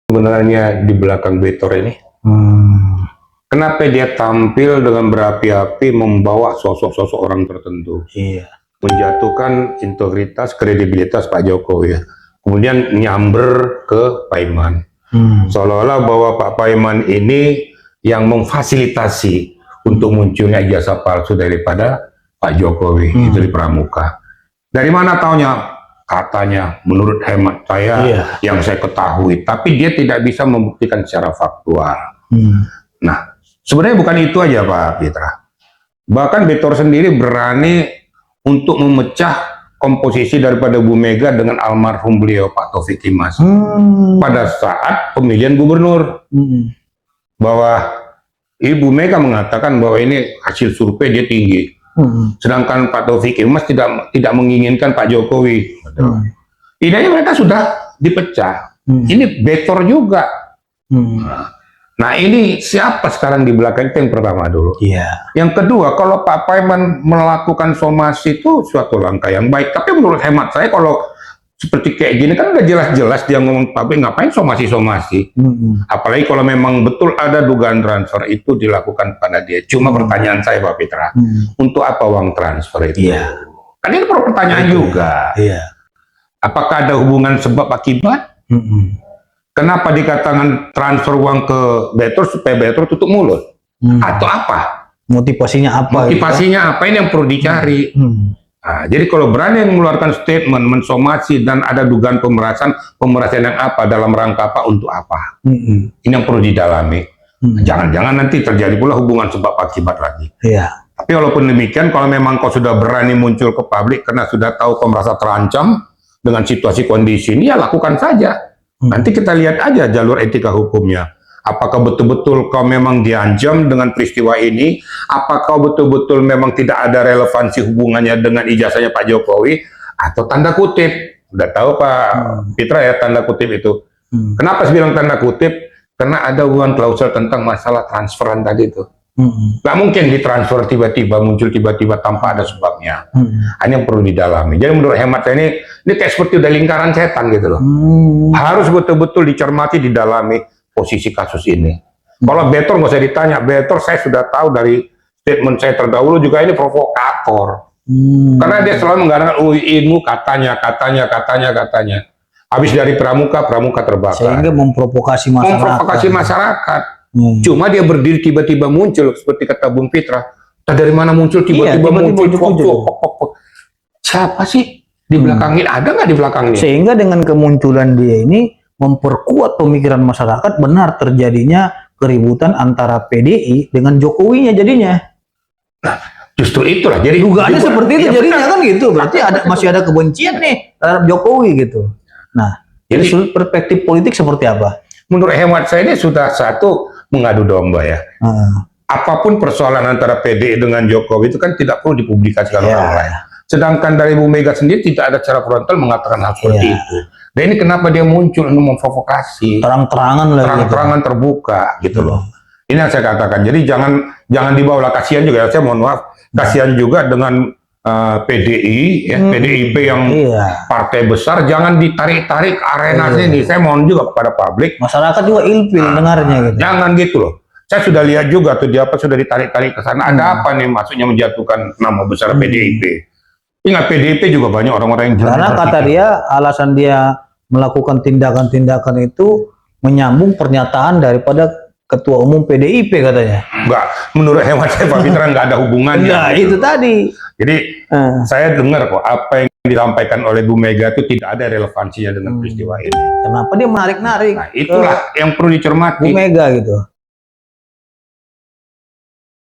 sebenarnya di belakang Betor ini? Kenapa dia tampil dengan berapi-api membawa sosok-sosok orang tertentu? Iya. Menjatuhkan integritas, kredibilitas Pak Jokowi ya. Kemudian nyamber ke Paiman. Seolah-olah bahwa Pak Paiman ini yang memfasilitasi untuk munculnya ijazah palsu daripada Pak Jokowi itu di Pramuka. Dari mana taunya? Katanya, menurut hemat saya, yang saya ketahui, tapi dia tidak bisa membuktikan secara faktual. Nah, sebenarnya bukan itu aja Pak Pitra. Bahkan Betor sendiri berani untuk memecah komposisi daripada Bu Mega dengan almarhum beliau Pak Taufik Kimas pada saat pemilihan gubernur. Bahwa Ibu Mega mengatakan bahwa ini hasil survei dia tinggi. Sedangkan Pak Taufik Kimas tidak menginginkan Pak Jokowi. Ini aja mereka sudah dipecah. Ini Betor juga. Nah ini siapa sekarang di belakang, itu yang pertama dulu. Yang kedua, kalau Pak Paiman melakukan somasi itu suatu langkah yang baik. Tapi menurut hemat saya kalau seperti kayak gini kan udah jelas-jelas dia ngomong pabrik, ngapain somasi-somasi. Apalagi kalau memang betul ada dugaan transfer itu dilakukan pada dia. Cuma pertanyaan saya Pak Pitra, untuk apa uang transfer itu? Kan ini pertanyaan juga. Apakah ada hubungan sebab akibat? Kenapa dikatakan transfer uang ke Betor supaya Betor tutup mulut? Atau apa? Motivasinya apa? Motivasinya apa? Ini yang perlu dicari. Nah, jadi kalau berani mengeluarkan statement, mensomasi dan ada dugaan pemerasan yang apa dalam rangka apa, untuk apa? Ini yang perlu didalami. Jangan-jangan nanti terjadi pula hubungan sebab akibat lagi. Tapi walaupun demikian, kalau memang kau sudah berani muncul ke publik karena sudah tahu kau merasa terancam dengan situasi kondisi ini, ya lakukan saja. Nanti kita lihat aja jalur etika hukumnya. Apakah betul-betul kau memang diancam dengan peristiwa ini? Apakah betul-betul memang tidak ada relevansi hubungannya dengan ijazahnya Pak Jokowi? Atau tanda kutip? Udah tahu Pak Pitra ya tanda kutip itu. Kenapa saya bilang tanda kutip? Karena ada hubungan klausul tentang masalah transferan tadi itu. Gak mungkin ditransfer tiba-tiba, muncul tiba-tiba tanpa ada sebabnya. Hanya yang perlu didalami. Jadi menurut hemat saya ini kayak seperti udah lingkaran setan gitu loh. Harus betul-betul dicermati, didalami posisi kasus ini. Kalau Betor nggak usah ditanya, Betor saya sudah tahu dari statement saya terdahulu juga ini provokator. Karena dia selalu mengatakan ilmu katanya. Habis dari Pramuka terbakar. Sehingga memprovokasi masyarakat. Cuma dia berdiri tiba-tiba muncul seperti kata Bung Pitra. Dari mana muncul tiba-tiba muncul. Siapa sih di belakangnya? Ada nggak di belakangnya? Sehingga dengan kemunculan dia ini memperkuat pemikiran masyarakat benar terjadinya keributan antara PDI dengan Jokowinya jadinya. Nah, justru itulah. Jadi dugaannya seperti itu jadinya kan gitu. Berarti masih ada kebencian nih terhadap Jokowi gitu. Nah, jadi sudut perspektif politik seperti apa? Menurut hemat saya ini sudah satu mengadu domba ya. Apapun persoalan antara PDI dengan Jokowi itu kan tidak perlu dipublikasikan orang lain. Sedangkan dari Bu Mega sendiri tidak ada secara frontal mengatakan hal seperti itu. Dan ini kenapa dia muncul untuk memprovokasi? Terang-terangan terbuka gitu loh. Ini yang saya katakan. Jadi jangan dibawa, kasihan juga. Saya mohon maaf, kasihan juga dengan PDI, PDIP yang partai besar, jangan ditarik-tarik arena sini. Saya mohon juga kepada publik. Masyarakat juga ilfil dengarnya gitu. Jangan gitu loh. Saya sudah lihat juga tuh dia sudah ditarik-tarik ke sana. Ada apa nih maksudnya menjatuhkan nama besar PDIP? Ingat PDIP juga banyak orang-orang yang karena kata dia alasan dia melakukan tindakan-tindakan itu menyambung pernyataan daripada Ketua Umum PDIP katanya. Enggak, menurut hemat saya Pak Fitra nggak ada hubungannya. Nah, itu tadi. Jadi saya dengar kok apa yang disampaikan oleh Bu Mega itu tidak ada relevansinya dengan peristiwa ini. Kenapa dia menarik-narik? Nah, itulah yang perlu dicermati. Bu Mega gitu.